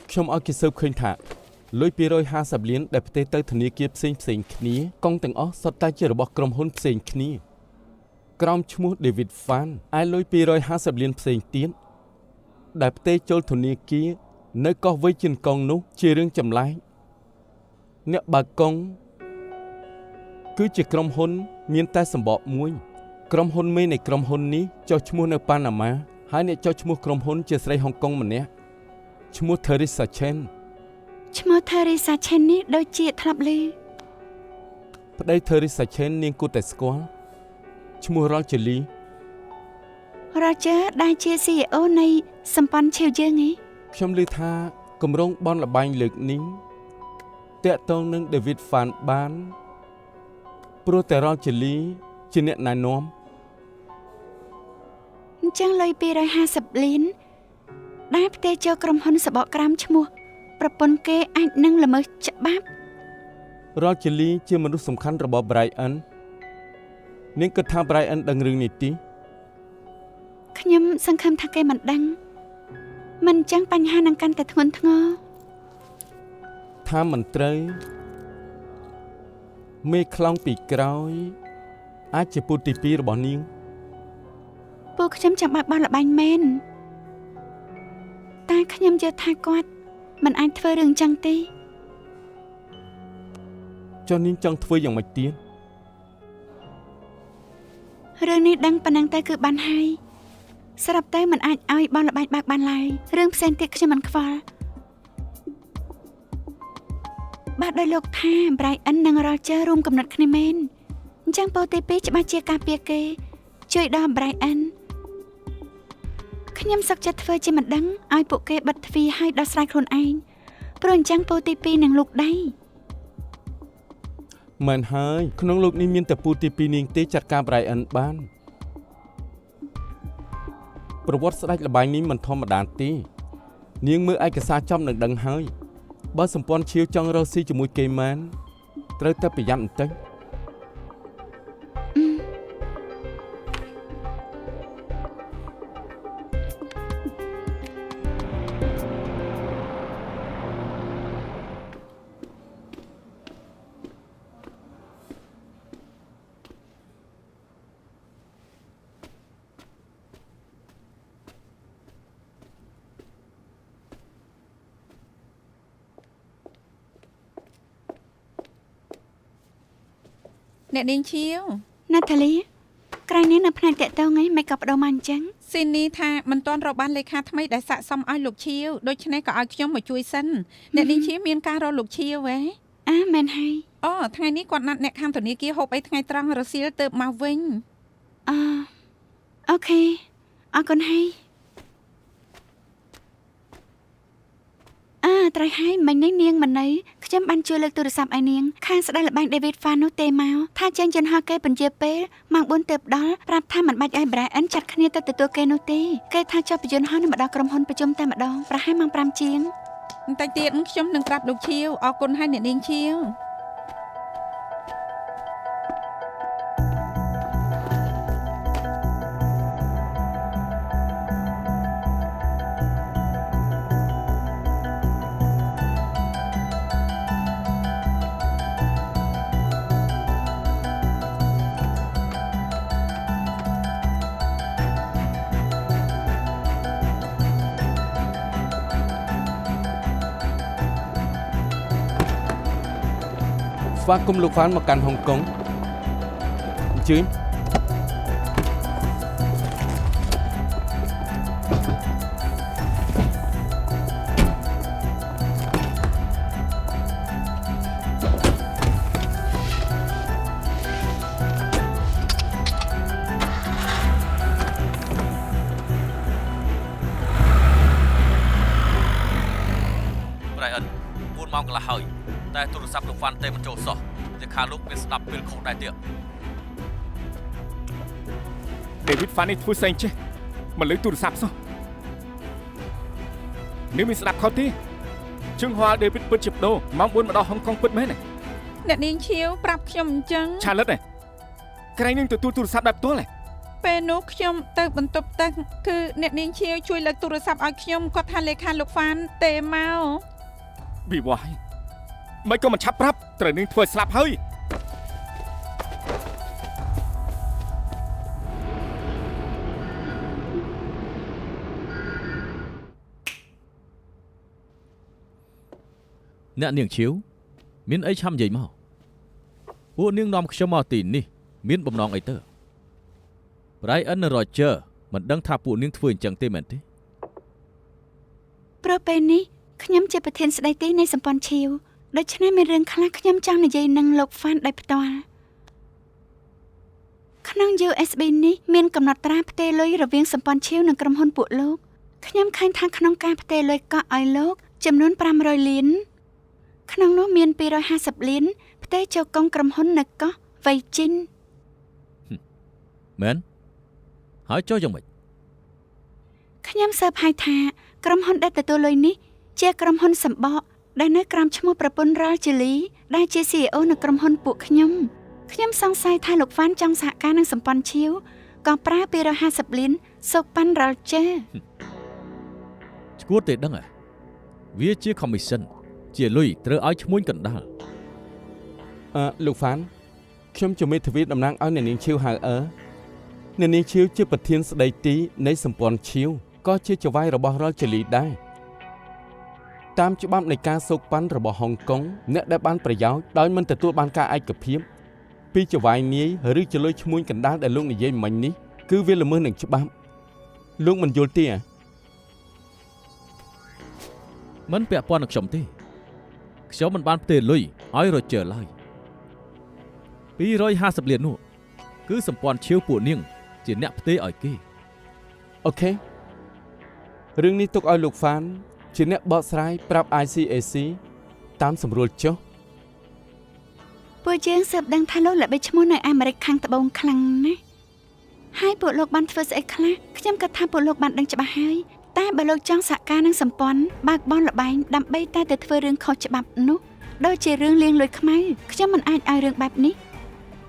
ខ្ញុំឲ្យគេស៊ើបឃើញថាលុយ250លានដែលផ្ទេរទៅធនាគារផ្សេងគ្នាកង់ទាំងអស់សុទ្ធតែជារបស់ក្រុមហ៊ុនផ្សេងគ្នាក្រោមឈ្មោះ David Fan ឯលុយ250លានផ្សេងទៀតដែលផ្ទេរចូលធនាគារនៅកោះវៃជិនកងនោះជារឿងចម្លែកអ្នកបើកកង់គឺជាក្រុមហ៊ុនមានតែសម្បកមួយក្រុមហ៊ុនមេនៃក្រុមហ៊ុននេះចុះឈ្មោះនៅប៉ាណាម៉ាហើយអ្នកចុះឈ្មោះក្រុមហ៊ុនជាស្រីហុងកុងម្នាក់ឈ្មោះ Teresa Chen ឈ្មោះ Teresa Chen នេះដូចជាធ្លាប់ឮ ប្តី Teresa Chen នាងគួរតែស្គាល់ឈ្មោះ Roger Roger ដែលជា CEO នៃសម្ព័ន្ធឆាវយើងហ៎ ខ្ញុំឮថាគម្រោងបនលបែងលើកនេះតាក់ទងនឹង David Fan បានព្រោះតែ Roger ជាអ្នកណែនាំ អញ្ចឹងលុយ250លានដែលផ្ទេរចូលក្រុមហ៊ុនសបកក្រាមឈ្មោះប្រពន្ធគេអាចនឹងល្មើសច្បាប់ Roger ជាមនុស្សសំខាន់របស់ Brian នាងគិតថា Brian ដឹងរឿងនេះទេ ខ្ញុំសង្ឃឹមថាគេមិនដឹងមិនអញ្ចឹងបញ្ហានឹងកាន់តែធ្ងន់ធ្ងរ ថាមិនត្រូវមេខ្លោងពីក្រោយអាចជាពូទី2របស់នាង ពួកខ្ញុំចង់បើកបនលបែងមែនតែខ្ញុំយល់ថាគាត់មិនអាចធ្វើរឿងចឹងទេ ចុះនាងចង់ធ្វើយ៉ាងម៉េចទៀត រឿងនេះដឹងប៉ុណ្ណឹងទៅគឺបានហើយស្រាប់តែមិនអាចឲ្យបនលបែងបើកបានឡើយរឿងផ្សេងទៀតខ្ញុំមិនខ្វល់បាទដោយលោកថា Brian និង Roger រួមកំណត់គ្នាមែនអញ្ចឹងពូទី2ច្បាស់ជាការពារគេជួយដល់ Brian ខ្ញុំសុខចិត្តធ្វើជាមិនដឹងឲ្យពួកគេបិទទ្វារឲ្យដោះស្រាយខ្លួនឯងព្រោះអញ្ចឹងពូទី2នឹងលូកដៃ មែនហើយក្នុងលោកនេះមានតែពូទី2នាងទេចាត់ការ Brian បានប្រវត្តិស្ដេចលបែងនេះមិនធម្មតាទេនាងមើលឯកសារចំនឹងដឹងហើយបើសម្ព័ន្ធឈាវចង់រកស៊ីជាមួយគេមែនត្រូវតែប្រយ័ត្នបន្តិច អ្នកនាងឈៀវ ណាថាលីក្រែងនេះនៅផ្នែកតាក់តងឯងមិនក៏បដូរមកអញ្ចឹង ស៊ីនីថាមិនទាន់រកបានលេខាថ្មីដែលស័ក្តិសមឲ្យលោកឈៀវដូច្នេះក៏ឲ្យខ្ញុំមកជួយសិនអ្នកនាងឈៀវមានការរកលោកឈៀវហ៎ អាមែនហើយ អូថ្ងៃនេះគាត់ណាត់អ្នកខាងធនាគារហូបអីថ្ងៃត្រង់រសៀលទៅមកវិញ អូខេអរគុណហើយត្រូវហើយមិញនេះនាងមិននៅខ្ញុំបានជួយលើកទូរស័ព្ទឲ្យនាងខាងស្ដាយល្បែង David Fan នោះទេមកថាចេញយន្តហោះគេបញ្ជាពេលម៉ោង 4 ទើបដល់ប្រាប់ថាមិនបាច់ឲ្យ Brian ចាត់គ្នាទៅទទួលគេនោះទេគេថាចុះយន្តហោះនឹងមកដល់ក្រុមហ៊ុនប្រជុំតែម្ដងប្រហែលម៉ោង 5 ជាង បន្តិចទៀតខ្ញុំនឹងប្រាប់លោកឈៀវអរគុណហើយអ្នកនាងឈៀវ ស្វាគមន៍លោកហ្វានមកកាន់ហុងកុងអញ្ជើញ Brian 4 ម៉ោងកន្លះហើយតែទូរស័ព្ទលោក Fan ទេមិនចូលសោះតែខាងលោកមានស្ដាប់ពេលខុសដែរទៀត David Fan នេះធ្វើស្អីចេះមិនលើទូរស័ព្ទសោះនេះមានស្ដាប់ខុសទេជើងហួរ David ពិតជាបដូរម៉ោង 4 មកដល់ហុងកុងពិតមែនទេ អ្នកនាងឈៀវប្រាប់ខ្ញុំអញ្ចឹង ឆាលិតទេក្រែងនឹងទទួលទូរស័ព្ទដោយផ្ទាល់ទេ ពេលនោះខ្ញុំទៅបន្ទប់ទឹកគឺអ្នកនាងឈៀវជួយលើកទូរស័ព្ទឲ្យខ្ញុំគាត់ថាលេខាលោកហ្វានទេមក វិវាយមិនក៏មិនឆាប់ប្រាប់ត្រូវនឹងធ្វើស្លាប់ហើយ អ្នកនាងឈៀវមានអីឆាំនិយាយមកពួកនាងនាំខ្ញុំមកទីនេះមានបំណងអីទៅ Brian និង Roger មិនដឹងថាពួកនាងធ្វើអញ្ចឹងទេមែនទេ ព្រោះពេលនេះខ្ញុំជាប្រធានស្ដីទីនៃសម្ព័ន្ធឈៀវដូច្នេះមានរឿងខ្លះខ្ញុំចង់និយាយនឹងលោក Fan ដោយផ្ទាល់ក្នុង USB នេះមានកំណត់ត្រាផ្ទេរលុយរវាងសម្ព័ន្ធឈៀវនិងក្រុមហ៊ុនពួកលោកខ្ញុំឃើញថាក្នុងការផ្ទេរលុយកក់ឲ្យលោកចំនួន500លានក្នុងនោះមាន250លានផ្ទេរចូលកុងក្រុមហ៊ុននៅកោះវៃជីន មែនហើយចុះយ៉ាងម៉េច ខ្ញុំសើបហើយថាក្រុមហ៊ុនដែលទទួលលុយនេះជាក្រុមហ៊ុនសម្បកដែលនៅក្រោមឈ្មោះប្រពន្ធរ៉ាល់ជូលីដែលជា CEO នៅក្រុមហ៊ុនពួកខ្ញុំសង្ស័យថាលោកវ៉ាន់ចង់សហការនឹងសម្ព័ន្ធឈៀវក៏ប្រើ250លានសូប៉ាន់រ៉ាល់ជើ ឈួតទេដឹងហ៎វាជា commission ជាលុយត្រូវឲ្យឈ្មួញកណ្ដាល លោកហ្វានខ្ញុំជាមេធាវីតំណាងឲ្យអ្នកនាងឈៀវហៅអ្នកនាងឈៀវជាប្រធានស្ដីទីនៃសម្ព័ន្ធឈៀវក៏ជាចៅហ្វាយរបស់រ៉ាល់ជូលីដែរតាមច្បាប់នៃការសោកប៉ាន់របស់ហុងកុងអ្នកដែលបានប្រយោជន៍ដោយមិនទទួលបានការឯកភាពពីចៅហ្វាយនាយឬជាលុយឈ្មួញកណ្ដាលដែលលោកនិយាយមិញនេះគឺវាល្មើសនឹងច្បាប់លោកមិនយល់ទេ មិនពាក់ព័ន្ធនឹងខ្ញុំទេខ្ញុំមិនបានផ្ទេរលុយឲ្យ Roger ឡើយ250លាននោះគឺសម្ព័ន្ធឈៀវពួកនាងជាអ្នកផ្ទេរឲ្យគេ អូខេរឿងនេះទុកឲ្យលោកហ្វានជាអ្នកបកស្រាយប្រាប់ ICAC តាមសម្រួលចុះ ពួកយើងស៊ើបដឹងថាលោកល្បីឈ្មោះនៅអាមេរិកខាងត្បូងខ្លាំងណាស់ហើយពួកលោកបានធ្វើស្អីខ្លះខ្ញុំគិតថាពួកលោកបានដឹងច្បាស់ហើយតែបើលោកចង់សហការនឹងសម្ព័ន្ធបើកបនលបែងដើម្បីតែទៅធ្វើរឿងខុសច្បាប់នោះដូចជារឿងលាងលុយខ្មៅខ្ញុំមិនអាចឲ្យរឿងបែបនេះ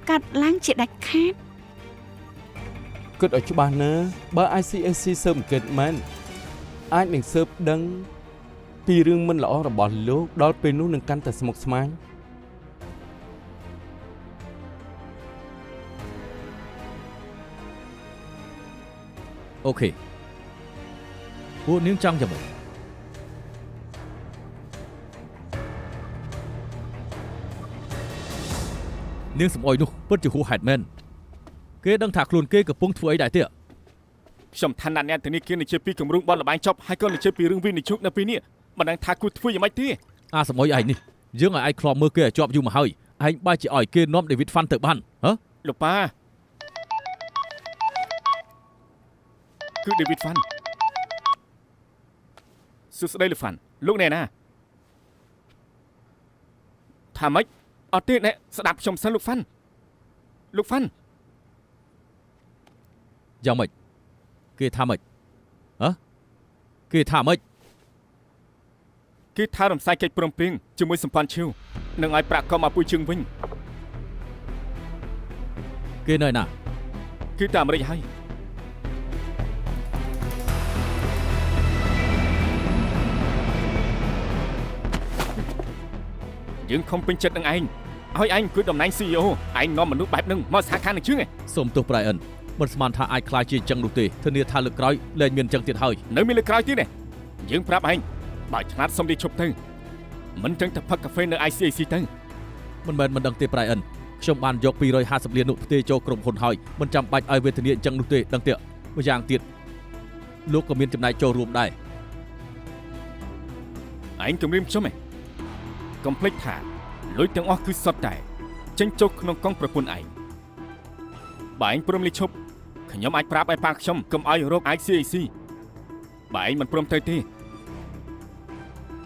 កាត់ឡើងជាដាច់ខាត គិតឲ្យច្បាស់ណាបើ ICAC ស៊ើបអង្កេតមែនអាចនឹងស៊ើបដឹងពីរឿងមិនល្អរបស់លោកដល់ពេលនោះនឹងកាន់តែស្មុគស្មាញ អូខេពួកនាងចង់យ៉ាងម៉េចនាងសំអុយនោះពិតជាហួសហេតុមែនគេដឹងថាខ្លួនគេកំពុងធ្វើអីដែរទៀត ខ្ញុំឋានៈអ្នកធនាគារនិយាយពីគម្រោងបនលបែងចប់ហើយក៏និយាយពីរឿងវិនិច្ឆ័យនៅពេលនេះមិនដឹងថាគូធ្វើយ៉ាងម៉េចទេ អាសំអុយឯងនេះយើងឲ្យឯងខ្លាប់មើលគេឲ្យជាប់យូរមកហើយ ឯងបែរជាឲ្យគេនាំ David Fan ទៅបានហ៎ លោកប៉ាគឺ David Fan សួស្ដីលោក Fan លោកអ្នកណាថាម៉េចអត់ទេអ្នកស្ដាប់ខ្ញុំសិនលោក Fan លោក Fan យ៉ាងម៉េចគេថាម៉េចហ៎គេថាម៉េច គេថារំសាយកិច្ចព្រមព្រៀងជាមួយសម្ព័ន្ធឈីវនឹងឲ្យប្រាក់កុំឲ្យពួយជើងវិញ គេនៅណា គឺតែអាមេរិកហើយយើងខំពេញចិត្តនឹងឯងឲ្យឯងអង្គុយតំណែង CEO ឯងនាំមនុស្សបែបហ្នឹងមកសហការនឹងជើងឯង សូមទោស Brian មិនស្មានថាអាចខ្លាចជាអញ្ចឹងនោះទេធានាថាលើកក្រោយលែងមានអញ្ចឹងទៀតហើយ នៅមានលើក្រោយទៀតឯងយើងប្រាប់ឯងបើឆ្លាតសុំទីឈប់ទៅមិនចឹងតែផឹកកាហ្វេនៅ ICAC ទៅ មិនមែនមិនដឹងទេ Brian ខ្ញុំបានយក250លាននោះផ្ទេរចូលក្រុមហ៊ុនហើយមិនចាំបាច់ឲ្យវេទនាអញ្ចឹងនោះទេដឹងទេម្យ៉ាងទៀតលោកក៏មានចំណាយចូលរួមដែរ ឯងគំរាមខ្ញុំឯងកុំភ្លេចថាលុយទាំងអស់គឺសុទ្ធតែចេញចូលក្នុងកង់ប្រពន្ធឯងបើឯងព្រមលាឈប់ខ្ញុំអាចប្រាប់ឲ្យប៉ាខ្ញុំកុំឲ្យរក ICAC បើឯងមិនព្រមទៅទេ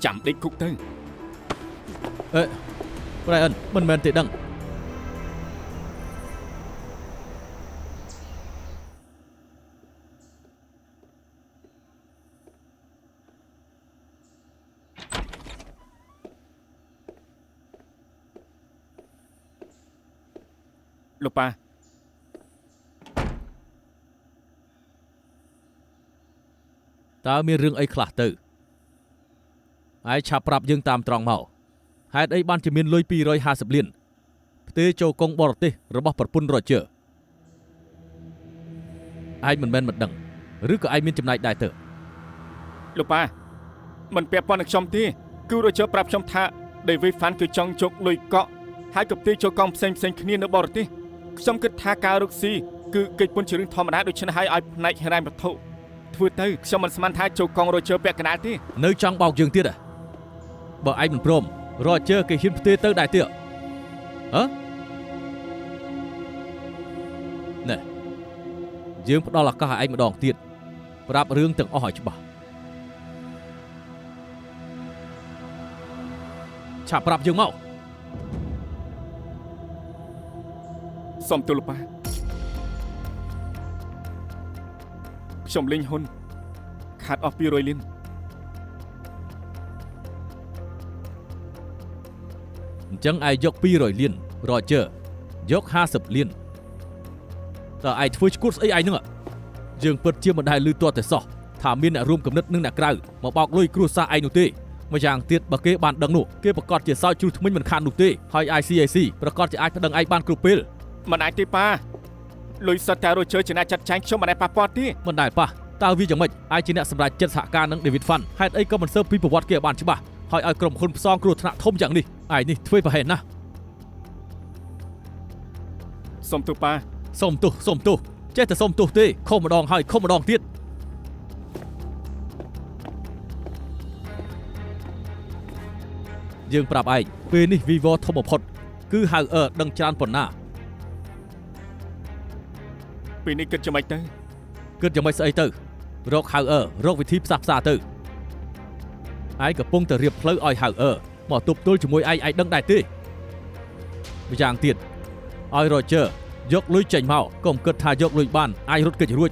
ចាំដេកគុកទៅ Brian មិនមែនទេដឹង លោកប៉ា តើមានរឿងអីខ្លះទៅឯងឆាប់ប្រាប់យើងតាមត្រង់មកហេតុអីបានជាមានលុយ250លានផ្ទេរចូលកងបរទេសរបស់ប្រពន្ធ Roger ឯងមិនមែនមិនដឹងឬក៏ឯងមានចំណាយដែរទៅ លោកប៉ាមិនពាក់ព័ន្ធនឹងខ្ញុំទេគឺ Roger ប្រាប់ខ្ញុំថា David Fan គឺចង់ជោគលុយកក់ហើយក៏ផ្ទេរចូលកង់ផ្សេងគ្នានៅបរទេសខ្ញុំគិតថាការរកស៊ីគឺកិច្ចពុនជារឿងធម្មតាដូច្នេះហើយឲ្យផ្នែកហិរញ្ញវត្ថុធ្វើទៅខ្ញុំមិនស្មានថាចូលកង់ Roger ពាក់កណ្ដាលទេ នៅចង់បោកយើងទៀតបើឯងមិនព្រម Roger គេហ៊ានផ្ទេរទៅដែរទៀតហ៎ណែយើងផ្ដល់ឱកាសឲ្យឯងម្ដងទៀតប្រាប់រឿងទាំងអស់ឲ្យច្បាស់ឆាប់ប្រាប់យើងមក សុំទោសលោកប៉ាខ្ញុំលេងហ៊ុនខាតអស់200លាន អញ្ចឹងឯងយក200លាន Roger យក50លានតើឯងធ្វើឈួតស្អីឯងហ្នឹងយើងពិតជាមិនដែលឮទាល់តែសោះថាមានអ្នករួមគំនិតនឹងអ្នកក្រៅមកបោកលុយគ្រួសារឯងនោះទេម្យ៉ាងទៀតបើគេបានដឹងនោះគេប្រកាសជាសោយជ្រុះធ្មេញមិនខាននោះទេហើយ ICAC ប្រកាសជាអាចប្តឹងឯងបានគ្រប់ពេល មិនអាចទេប៉ាលុយសុទ្ធតែ Roger ជាអ្នកចាត់ចែងខ្ញុំមិនដែលប៉ះពាល់ទេ មិនដែលប៉ះតើវាយ៉ាងម៉េចឯងជាអ្នកសម្រេចចិត្តសហការនឹង David Fan ហេតុអីក៏មិនស៊ើបពីប្រវត្តិគេឲ្យបានច្បាស់ហើយឲ្យក្រុមហ៊ុនផ្សងគ្រោះថ្នាក់ធំយ៉ាងនេះឯងនេះធ្វើប្រហែលណាស់ សុំទោសប៉ា សុំទោសចេះតែសុំទោសទេខុសម្ដងហើយខុសម្ដងទៀតយើងប្រាប់ឯងពេលនេះ Vivo ធំបំផុតគឺហៅដឹងច្រើនប៉ុណ្ណា ពេលនេះគិតយ៉ាងម៉េចទៅ គិតយ៉ាងម៉េចស្អីទៅរកហៅរកវិធីផ្សះផ្សាទៅឯងកំពុងតែរៀបផ្លូវឲ្យហៅមកទប់ទល់ជាមួយឯងដឹងដែរទេម្យ៉ាងទៀតឲ្យ Roger យកលុយចេញមកកុំគិតថាយកលុយបានអាចរត់គេចរួច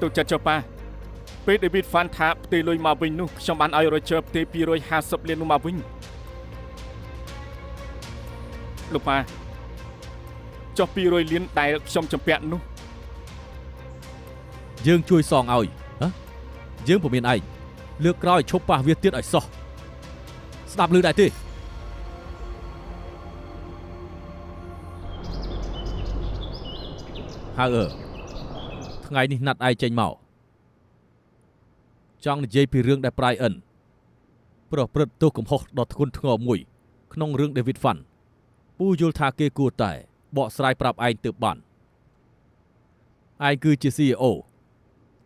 ទុកចិត្តចុះប៉ាពេល David Fan ថាផ្ទេរលុយមកវិញនោះខ្ញុំបានឲ្យ Roger ផ្ទេរ250លាននោះមកវិញលោកប៉ាចុះ200លានដែលខ្ញុំចំពាក់នោះ យើងជួយសងឲ្យយើងពុំមានឯងលើកក្រោយឈប់ប៉ះវាទៀតឲ្យសោះស្ដាប់ឮដែរទេហើយថ្ងៃនេះណាត់ឯងចេញមកចង់និយាយពីរឿងដែល Brian ប្រព្រឹត្តទោសកំហុសដ៏ធ្ងន់ធ្ងរមួយក្នុងរឿង David Fan ពូយល់ថាគេគួរតែបកស្រាយប្រាប់ឯងទើបបានឯងគឺជា CEO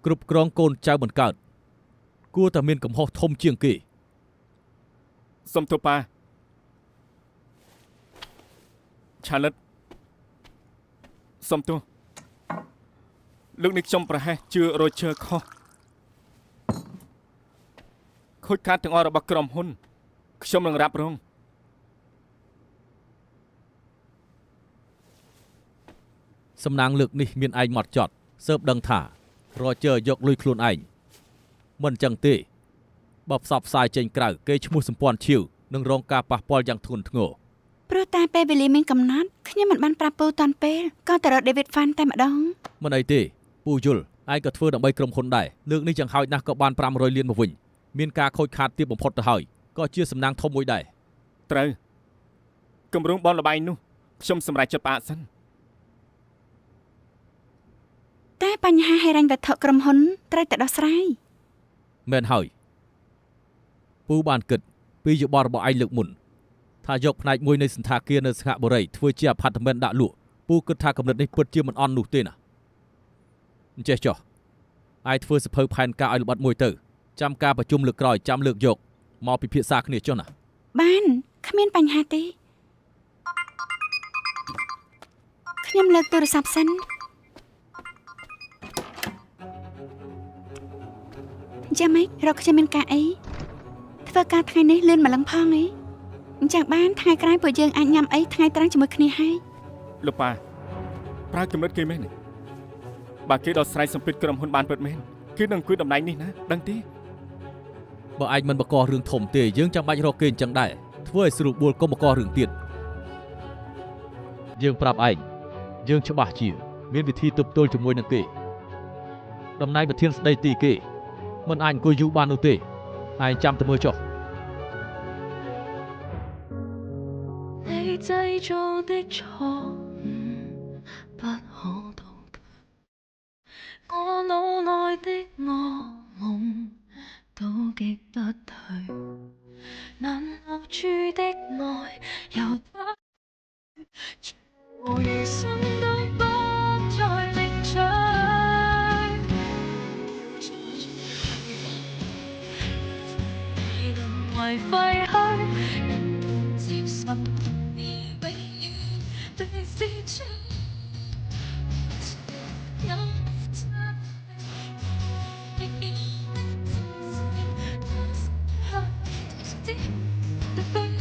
គ្រប់គ្រងកូនចៅមិនកើតគួរតែមានកំហុសធំជាងគេ សុំទោសប៉ា ឆាលិតសុំទោសលោកនេះខ្ញុំប្រហែសជឿរ៉ូជ័រខុសខូចខាតទាំងអស់របស់ក្រុមហ៊ុនខ្ញុំនឹងរ៉ាប់រង សំណាងលើកនេះមានឯងមកចត់ស៊ើបដឹងថារ៉ូជ័រយកលុយខ្លួនឯងមិនចឹងទេបើផ្សព្វផ្សាយចេញក្រៅគេឈ្មោះសម្ព័ន្ធឈៀវនឹងរងការប៉ះពាល់យ៉ាងធ្ងន់ធ្ងរ ព្រោះតែពេលវេលាមានកំណត់ខ្ញុំមិនបានប្រាប់ពូតាន់ពេលក៏ទៅរក David Fan តែម្ដង មិនអីទេពូយល់ឯងក៏ធ្វើដើម្បីក្រុមហ៊ុនដែរលើកនេះយ៉ាងហោចណាស់ក៏បាន500លានមកវិញមានការខូចខាតទាបបំផុតទៅហើយក៏ជាសំណាងធំមួយដែរ ត្រូវគម្រោងបនលបែងនោះខ្ញុំសម្រេចចិត្តផ្អាកសិន តែបញ្ហាហិរញ្ញវត្ថុក្រុមហ៊ុនត្រូវតែដោះស្រាយ មែនហើយពូបានគិតពីយោបល់របស់ឯងលើកមុនថាយកផ្នែកមួយនៃសន្តាគារនៅសិង្ហបុរីធ្វើជាអាផាតមិនដាក់លក់ពូគិតថាកំណត់នេះពិតជាមិនអន់នោះទេណាអញ្ចេះចុះឯងធ្វើសភៅផែនការឲ្យល្បិតមួយទៅចាំការប្រជុំលើកក្រោយចាំលើកយកមកពិភាក្សាគ្នាចុះណា បានគ្មានបញ្ហាទេខ្ញុំលើកទូរស័ព្ទសិនចាំម៉េចរកខ្ញុំមានការអីធ្វើការថ្ងៃនេះលឿនម្លឹងផងអីអញ្ចឹងបានថ្ងៃក្រោយពួកយើងអាចញ៉ាំអីថ្ងៃត្រង់ជាមួយគ្នាហើយ លោកប៉ាប្រើគំនិតគេមែនទេបើគេដល់ស្រ័យសម្ពាធក្រុមហ៊ុនបានពិតមែនគឺនឹងអង្គុយតំណែងនេះណាដឹងទេ បើឯងមិនបកករឿងធំទេយើងចាំបាច់រកគេអញ្ចឹងដែរធ្វើឲ្យស្រួលបួលកុំបកករឿងទៀតយើងប្រាប់ឯងយើងច្បាស់ជាមានវិធីទប់ទល់ជាមួយនឹងគេតំណែងប្រធានស្ដីទីគេមិនអាចអង្គុយយូរបាននោះទេឯងចាំទៅមើលចុះ 你製造的錯誤不可逃避，我腦內的噩夢都擊不退，難留住的愛又不我餘生都不再領取，淪為廢墟，接受。对自己有责任。